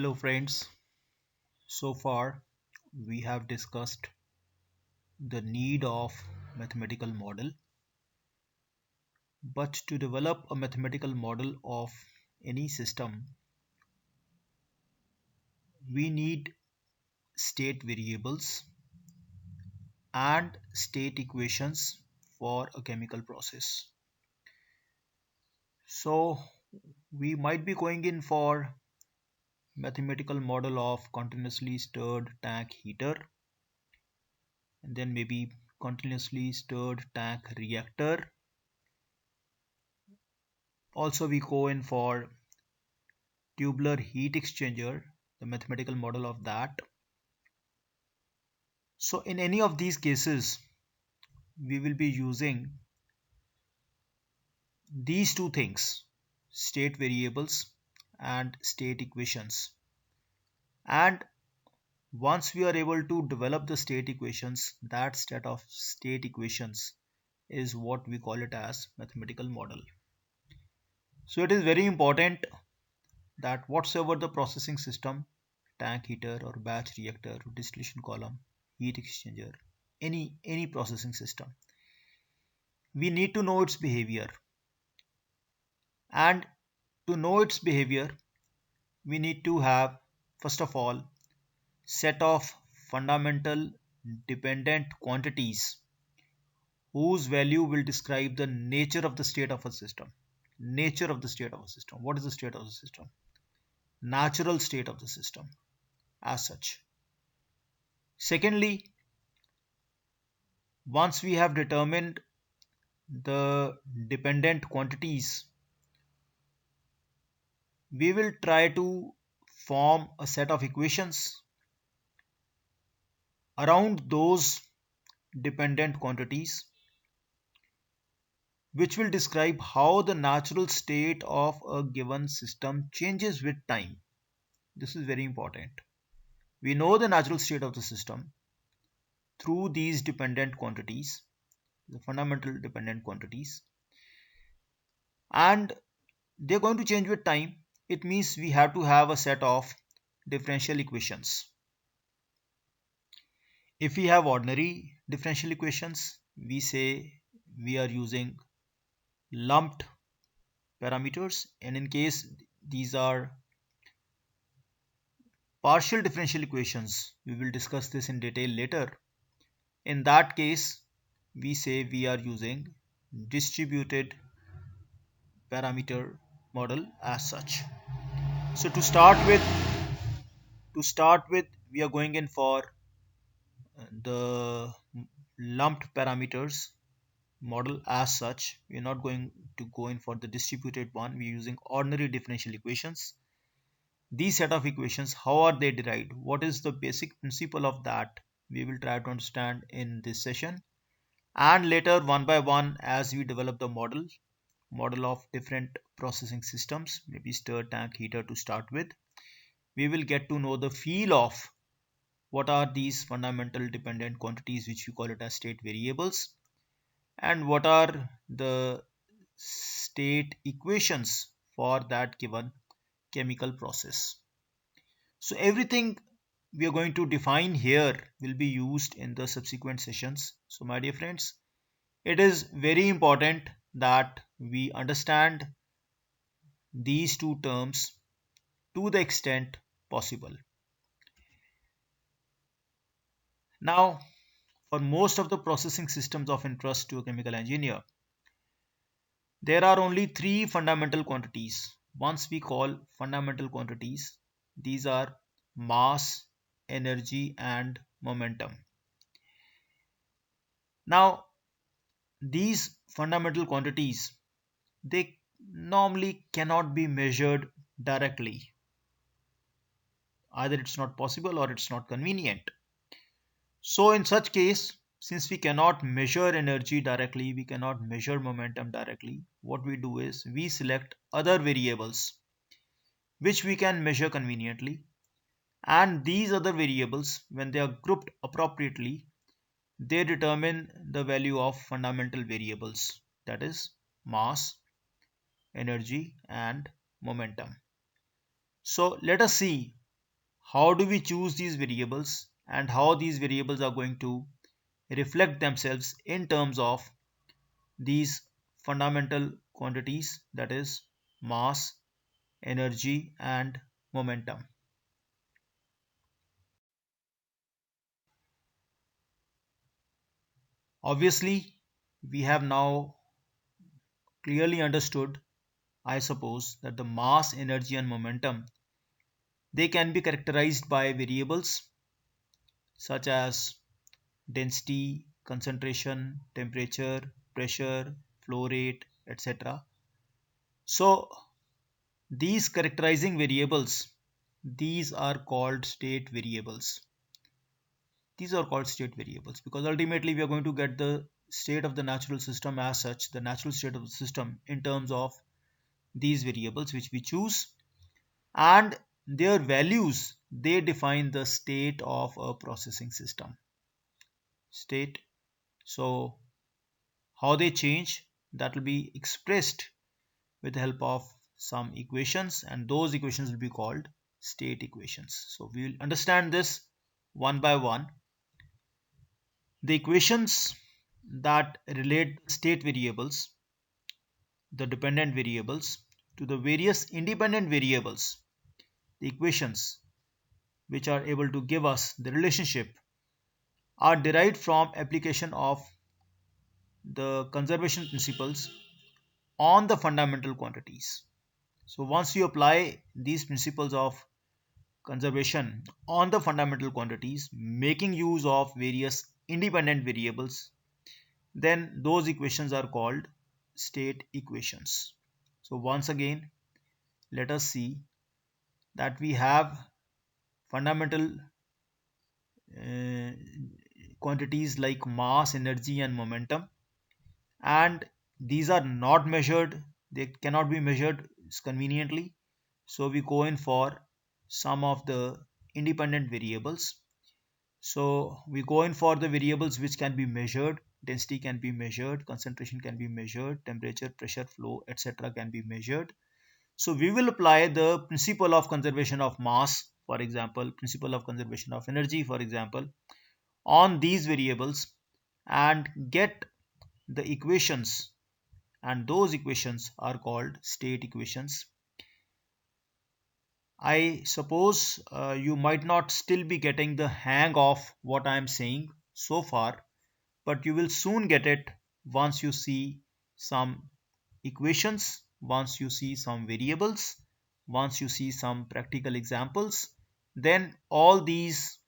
Hello friends, so far we have discussed the need of mathematical model, but to develop a mathematical model of any system we need state variables and state equations for a chemical process. So we might be going in for mathematical model of continuously stirred tank heater, and then maybe continuously stirred tank reactor. Also we go in for tubular heat exchanger, the mathematical model of that. So in any of these cases, we will be using these two things, state variables and state equations. And once we are able to develop the state equations, that set of state equations is what we call it as mathematical model. So it is very important that whatsoever the processing system, tank heater or batch reactor, distillation column, heat exchanger, any processing system, we need to know its behavior. And to know its behavior, we need to have, first of all, set of fundamental dependent quantities whose value will describe the nature of the state of a system. Nature of the state of a system. What is the state of the system? Natural state of the system as such. Secondly, once we have determined the dependent quantities, we will try to form a set of equations around those dependent quantities which will describe how the natural state of a given system changes with time. This is very important. We know the natural state of the system through these dependent quantities, the fundamental dependent quantities, and they're going to change with time. It means we have to have a set of differential equations. If we have ordinary differential equations, we say we are using lumped parameters, and in case these are partial differential equations, we will discuss this in detail later. In that case, we say we are using distributed parameter model as such. So to start with we are going in for the lumped parameters model as such. We are not going to go in for the distributed one. We are using ordinary differential equations. These set of equations, how are they derived? What is the basic principle of that? We will try to understand in this session. And later, one by one, as we develop the model of different processing systems, maybe stir tank heater to start with, we will get to know the feel of what are these fundamental dependent quantities, which we call it as state variables, and what are the state equations for that given chemical process. So everything we are going to define here will be used in the subsequent sessions. So my dear friends, it is very important that we understand these two terms to the extent possible. Now, for most of the processing systems of interest to a chemical engineer, there are only three fundamental quantities. Once we call fundamental quantities, these are mass, energy, and momentum. Now, these fundamental quantities, they normally cannot be measured directly. Either it's not possible or it's not convenient. So in such case, since we cannot measure energy directly, we cannot measure momentum directly, what we do is we select other variables which we can measure conveniently, and these other variables, when they are grouped appropriately, they determine the value of fundamental variables, that is mass, energy, and momentum. So let us see how do we choose these variables and how these variables are going to reflect themselves in terms of these fundamental quantities, that is mass, energy and momentum. Obviously, we have now clearly understood, I suppose, that the mass, energy and momentum, they can be characterized by variables such as density, concentration, temperature, pressure, flow rate, etc. So these characterizing variables, these are called state variables. These are called state variables because ultimately we are going to get the state of the natural system as such, the natural state of the system in terms of these variables which we choose, and their values, they define the state of a processing system. State. So how they change, that will be expressed with the help of some equations, and those equations will be called state equations. So we will understand this one by one. The equations that relate state variables, the dependent variables, to the various independent variables, the equations which are able to give us the relationship, are derived from application of the conservation principles on the fundamental quantities. So once you apply these principles of conservation on the fundamental quantities, making use of various independent variables, then those equations are called state equations. So once again, let us see that we have fundamental uh, quantities like mass, energy and momentum, and these are not measured, they cannot be measured conveniently. So we go in for some of the independent variables. So we go in for the variables which can be measured. Density can be measured, concentration can be measured, temperature, pressure, flow, etc. can be measured. So we will apply the principle of conservation of mass, for example, principle of conservation of energy, for example, on these variables and get the equations, and those equations are called state equations. I suppose you might not still be getting the hang of what I am saying so far, but you will soon get it once you see some equations, once you see some variables, once you see some practical examples. Then all these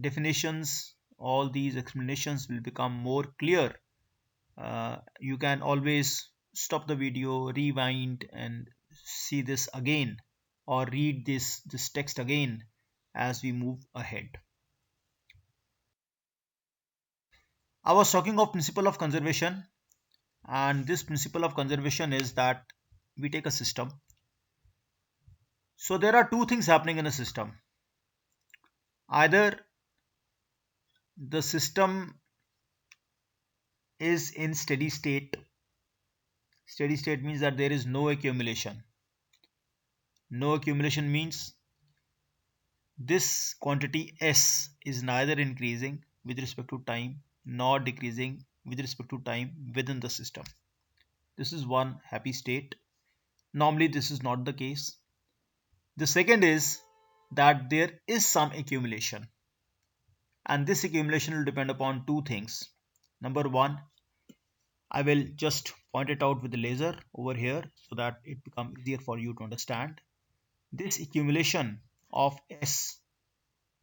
definitions, all these explanations will become more clear. You can always stop the video, rewind and see this again, or read this text again as we move ahead. I was talking of principle of conservation, and this principle of conservation is that we take a system. So there are two things happening in a system. Either the system is in steady state. Steady state means that there is no accumulation. No accumulation means this quantity S is neither increasing with respect to time nor decreasing with respect to time within the system. This is one happy state. Normally this is not the case. The second is that there is some accumulation, and this accumulation will depend upon two things. Number one, I will just point it out with the laser over here so that it becomes easier for you to understand. This accumulation of S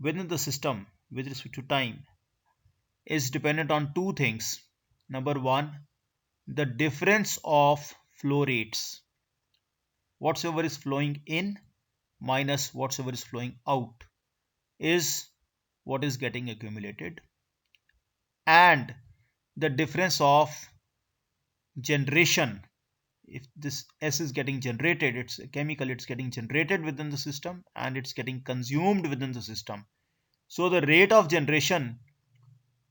within the system with respect to time is dependent on two things. Number one, the difference of flow rates. Whatsoever is flowing in minus whatsoever is flowing out is what is getting accumulated. And the difference of generation. If this S is getting generated, it's a chemical, it's getting generated within the system and it's getting consumed within the system. So the rate of generation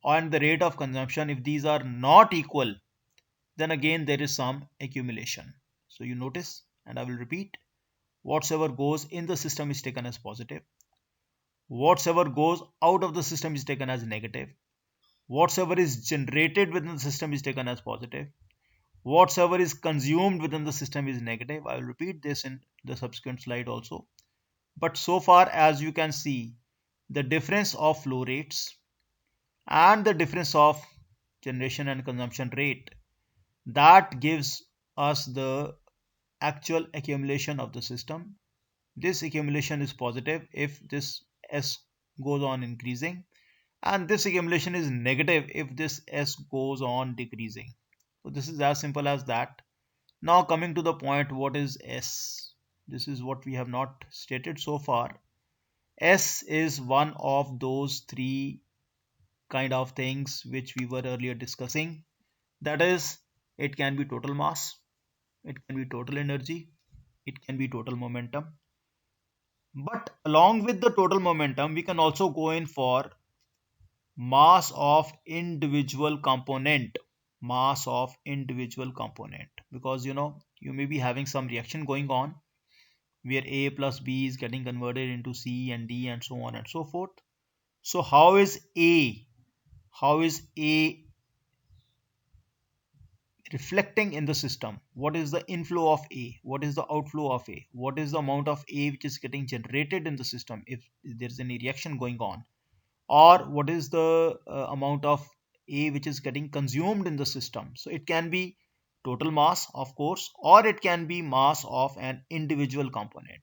and the rate of consumption, if these are not equal, then again there is some accumulation. So you notice, and I will repeat, whatsoever goes in the system is taken as positive, whatsoever goes out of the system is taken as negative, whatsoever is generated within the system is taken as positive, whatsoever is consumed within the system is negative. I will repeat this in the subsequent slide also. But so far as you can see, the difference of flow rates and the difference of generation and consumption rate, that gives us the actual accumulation of the system. This accumulation is positive if this S goes on increasing, and this accumulation is negative if this S goes on decreasing. So this is as simple as that. Now coming to the point, what is S? This is what we have not stated so far. S is one of those three kind of things which we were earlier discussing. That is, it can be total mass, it can be total energy, it can be total momentum. But along with the total momentum, we can also go in for mass of individual component. Mass of individual component. Because you may be having some reaction going on where A plus B is getting converted into C and D and so on and so forth. So how is A reflecting in the system? What is the inflow of A? What is the outflow of A? What is the amount of A which is getting generated in the system if there is any reaction going on? Or what is the amount of A which is getting consumed in the system? So it can be total mass, of course, or it can be mass of an individual component.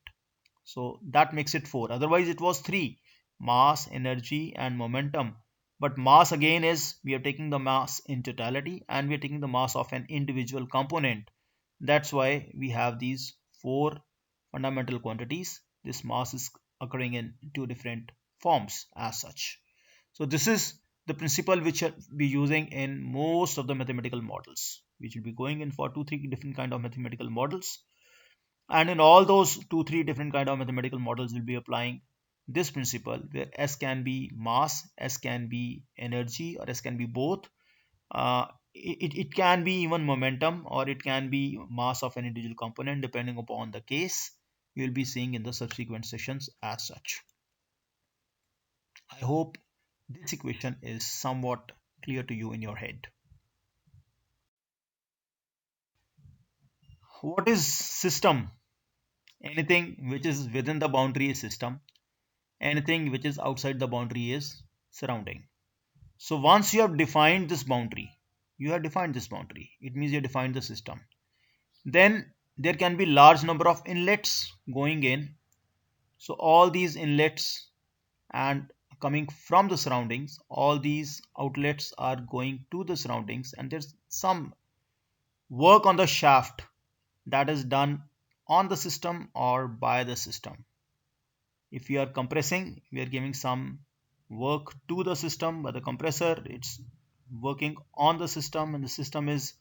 So that makes it 4. Otherwise it was 3: mass, energy and momentum. But mass again is, we are taking the mass in totality and we are taking the mass of an individual component. That's why we have these 4 fundamental quantities. This mass is occurring in 2 different forms as such. So this is the principle which we'll be using in most of the mathematical models, which will be going in for 2-3 different kind of mathematical models. And in all those 2-3 different kind of mathematical models, will be applying this principle where S can be mass, S can be energy, or S can be both. It can be even momentum, or it can be mass of an individual component, depending upon the case. You will be seeing in the subsequent sessions as such. I hope this equation is somewhat clear to you in your head. What is system? Anything which is within the boundary is system. Anything which is outside the boundary is surrounding. So once you have defined this boundary, it means you have defined the system. Then there can be large number of inlets going in. So all these inlets and coming from the surroundings, all these outlets are going to the surroundings, and there's some work on the shaft that is done on the system or by the system. If we are compressing, we are giving some work to the system by the compressor. It's working on the system, and the system is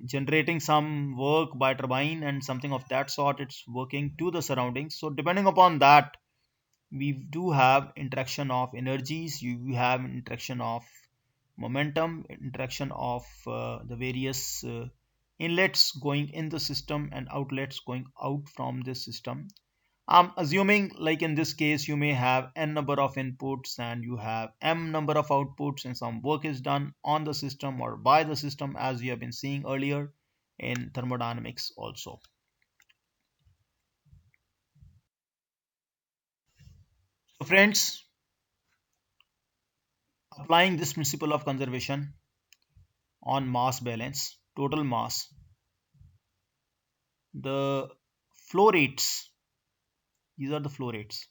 generating some work by turbine and something of that sort. It's working to the surroundings. So depending upon that, we do have interaction of energies, you have interaction of momentum, interaction of the various inlets going in the system and outlets going out from this system. I'm assuming, like in this case, you may have n number of inputs and you have m number of outputs, and some work is done on the system or by the system, as we have been seeing earlier in thermodynamics also. So friends, applying this principle of conservation on mass balance, total mass, the flow rates, these are the flow rates.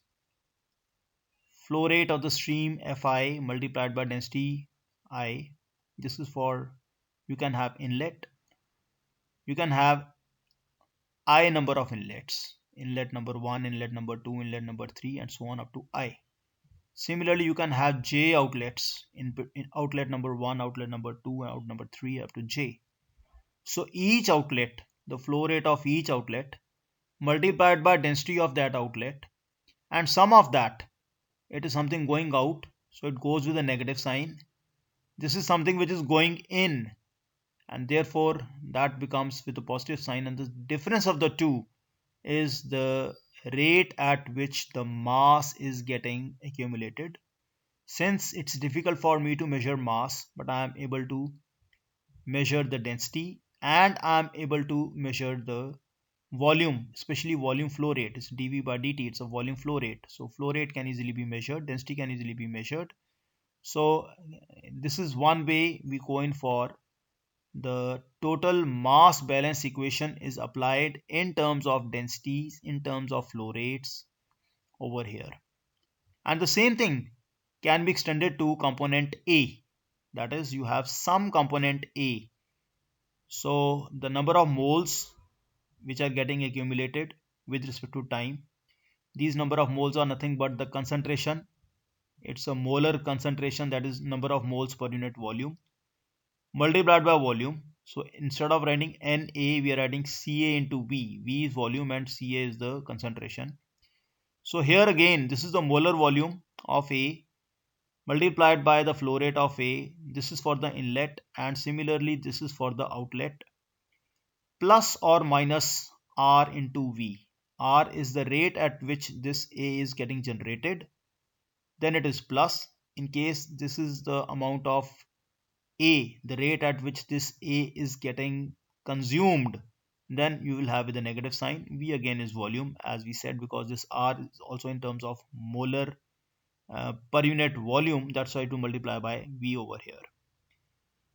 Flow rate of the stream Fi multiplied by density I. This is for, you can have inlet, you can have I number of inlets. Inlet number 1, inlet number 2, inlet number 3, and so on up to I. Similarly, you can have J outlets, in outlet number 1, outlet number 2, and outlet number 3 up to J. So each outlet, the flow rate of each outlet multiplied by density of that outlet, and sum of that, it is something going out, so it goes with a negative sign. This is something which is going in, and therefore that becomes with a positive sign, and the difference of the two is the rate at which the mass is getting accumulated. Since it's difficult for me to measure mass, but I am able to measure the density and I am able to measure the volume, especially volume flow rate. It's dV by dt, it's a volume flow rate. So flow rate can easily be measured, density can easily be measured. So this is one way we go in for the total mass balance equation is applied in terms of densities, in terms of flow rates over here. And the same thing can be extended to component A. That is, you have some component A. So the number of moles which are getting accumulated with respect to time. These number of moles are nothing but the concentration. It's a molar concentration, that is number of moles per unit volume multiplied by volume. So instead of writing Na, we are adding Ca into V. V is volume and Ca is the concentration. So here again, this is the molar volume of A multiplied by the flow rate of A. This is for the inlet, and similarly this is for the outlet, plus or minus R into V. R is the rate at which this A is getting generated. Then it is plus. In case this is the amount of A, the rate at which this A is getting consumed, then you will have with a negative sign. V again is volume, as we said, because this R is also in terms of molar per unit volume. That's why to multiply by V over here.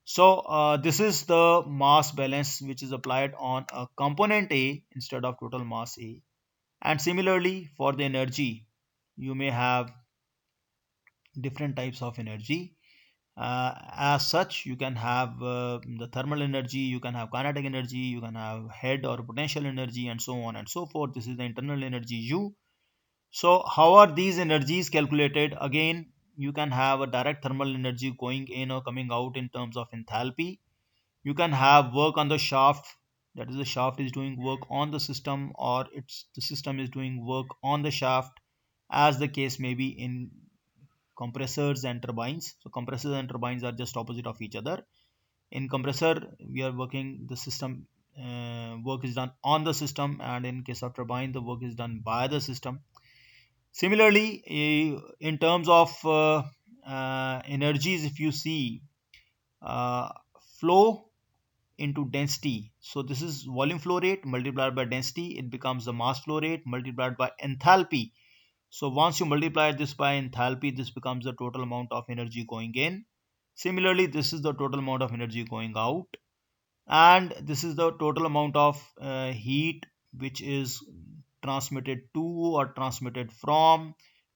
So this is the mass balance which is applied on a component A instead of total mass A. And similarly for the energy, you may have different types of energy. As such, you can have the thermal energy, you can have kinetic energy, you can have head or potential energy, and so on and so forth. This is the internal energy U. So how are these energies calculated? Again, you can have a direct thermal energy going in or coming out in terms of enthalpy. You can have work on the shaft, that is the shaft is doing work on the system, or it's the system is doing work on the shaft, as the case may be in compressors and turbines. So compressors and turbines are just opposite of each other. In compressor, we are working the system, work is done on the system, and in case of turbine, the work is done by the system. Similarly, in terms of energies, if you see uh, flow into density, so this is volume flow rate multiplied by density, it becomes the mass flow rate multiplied by enthalpy. So once you multiply this by enthalpy, this becomes the total amount of energy going in. Similarly, this is the total amount of energy going out, and this is the total amount of heat which is transmitted to or transmitted from.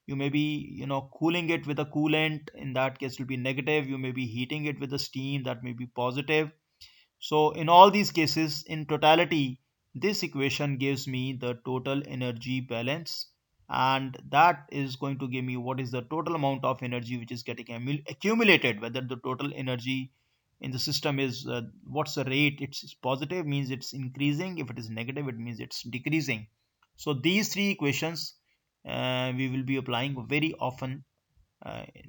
You may be, cooling it with a coolant, in that case it will be negative. You may be heating it with a steam, that may be positive. So in all these cases, in totality, this equation gives me the total energy balance, and that is going to give me what is the total amount of energy which is getting accumulated, whether the total energy in the system is what's the rate. It's positive means it's increasing, if it is negative it means it's decreasing. So these three equations we will be applying very often: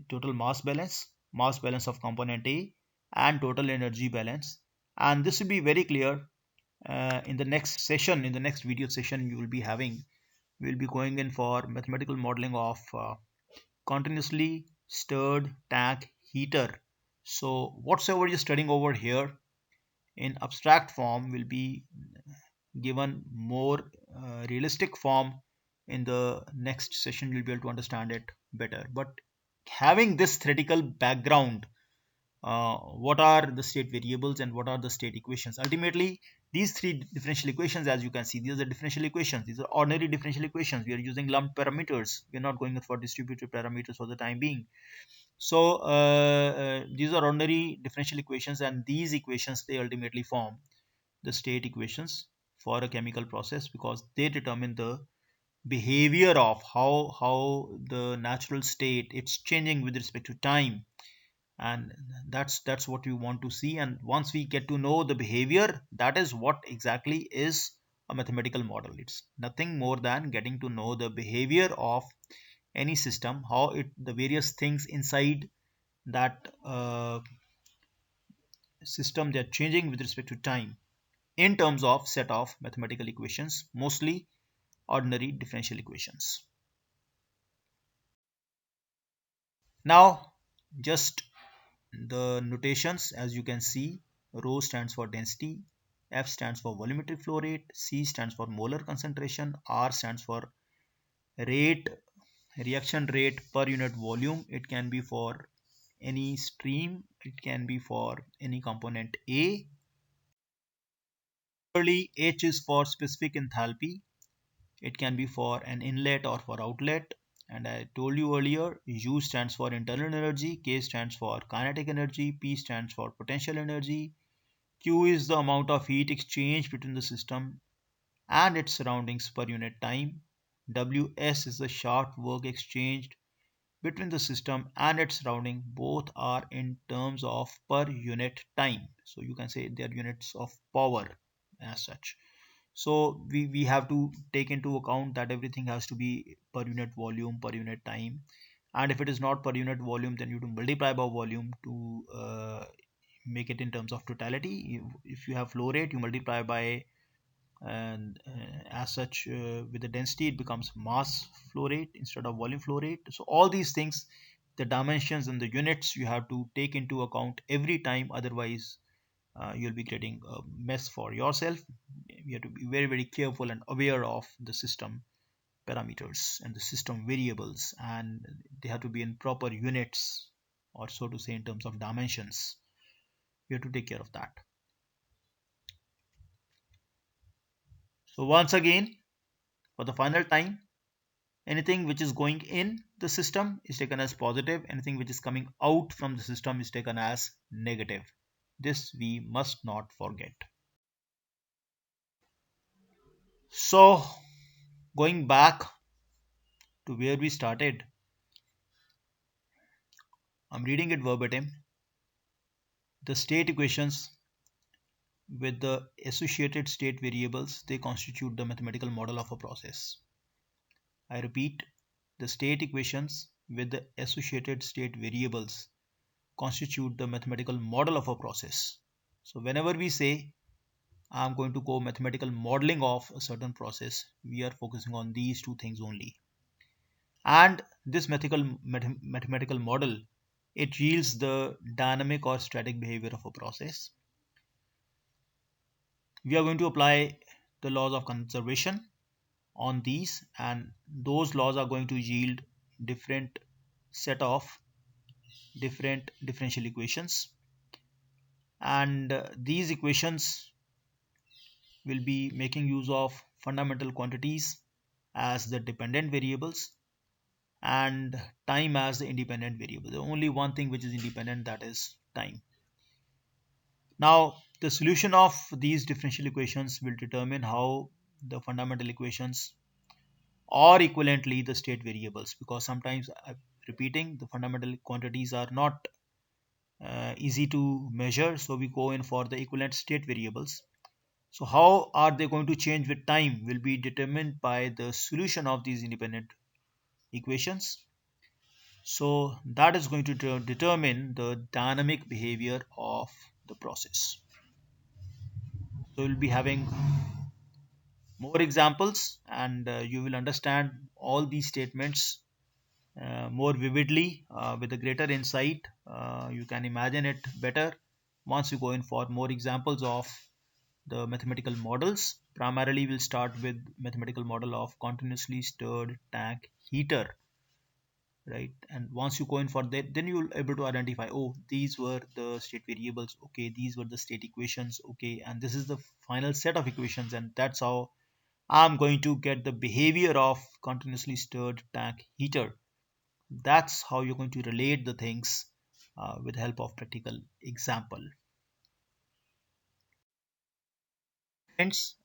total mass balance of component A, and total energy balance. And this will be very clear in the next session. In the next video session you will be having, we will be going in for mathematical modeling of continuously stirred tank heater. So whatsoever you're studying over here in abstract form will be given more realistic form. In the next session you'll be able to understand it better. But having this theoretical background, what are the state variables and what are the state equations? Ultimately, these three differential equations, as you can see, these are differential equations. These are ordinary differential equations. We are using lumped parameters. We are not going for distributed parameters for the time being. So these are ordinary differential equations, and these equations, they ultimately form the state equations for a chemical process, because they determine the behavior of how the natural state it's changing with respect to time. And that's what we want to see. And once we get to know the behavior, that is what exactly is a mathematical model. It's nothing more than getting to know the behavior of any system, how it, the various things inside that system, they're changing with respect to time in terms of set of mathematical equations. Mostly ordinary differential equations. Now just the notations, as you can see, rho stands for density, F stands for volumetric flow rate, C stands for molar concentration, R stands for rate, reaction rate per unit volume. It can be for any stream, it can be for any component A. Similarly, H is for specific enthalpy. It can be for an inlet or for outlet. And I told you earlier, U stands for internal energy, K stands for kinetic energy, P stands for potential energy, Q is the amount of heat exchanged between the system and its surroundings per unit time. Ws is the short work exchanged between the system and its surrounding. Both are in terms of per unit time. So you can say they are units of power as such. So we have to take into account that everything has to be per unit volume, per unit time. And if it is not per unit volume, then you have to multiply by volume to make it in terms of totality. If you have flow rate, you multiply by, and as such, with the density, it becomes mass flow rate instead of volume flow rate. So all these things, the dimensions and the units, you have to take into account every time, otherwise you'll be creating a mess for yourself. You have to be very, very careful and aware of the system parameters and the system variables, and they have to be in proper units, or so to say, in terms of dimensions. You have to take care of that. So once again, for the final time, anything which is going in the system is taken as positive, anything which is coming out from the system is taken as negative. This we must not forget. So going back to where we started, I'm reading it verbatim. The state equations with the associated state variables, they constitute the mathematical model of a process. I repeat, the state equations with the associated state variables constitute the mathematical model of a process. So whenever we say I'm going to go mathematical modeling of a certain process, we are focusing on these two things only. And this mathematical model, it yields the dynamic or static behavior of a process. We are going to apply the laws of conservation on these, and those laws are going to yield different set of different differential equations, and these equations will be making use of fundamental quantities as the dependent variables and time as the independent variable. The only one thing which is independent, that is time. Now the solution of these differential equations will determine how the fundamental equations, or equivalently the state variables, because sometimes, repeating, the fundamental quantities are not easy to measure, so we go in for the equivalent state variables. So how are they going to change with time will be determined by the solution of these independent equations. So that is going to determine the dynamic behavior of the process. So we'll be having more examples, and you will understand all these statements more vividly, with a greater insight. You can imagine it better once you go in for more examples of the mathematical models. Primarily, we'll start with mathematical model of continuously stirred tank heater, right? And once you go in for that, then you'll able to identify, oh, these were the state variables, okay, these were the state equations, okay, and this is the final set of equations, and that's how I'm going to get the behavior of continuously stirred tank heater. That's how you're going to relate the things with the help of practical example. Hence,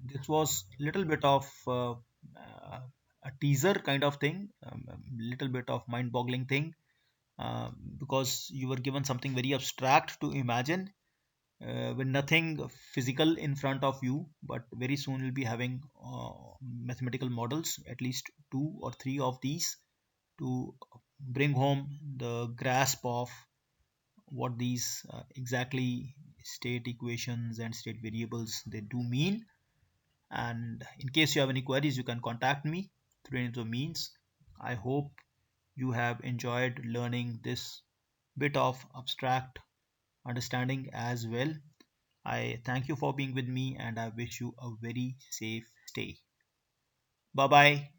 this was little bit of a teaser kind of thing, a little bit of mind-boggling thing, uh, because you were given something very abstract to imagine, with nothing physical in front of you. But very soon you'll be having mathematical models, at least two or three of these, to bring home the grasp of what these exactly state equations and state variables they do mean. And in case you have any queries, you can contact me through any of the means. I hope you have enjoyed learning this bit of abstract understanding as well. I thank you for being with me and I wish you a very safe stay. Bye bye.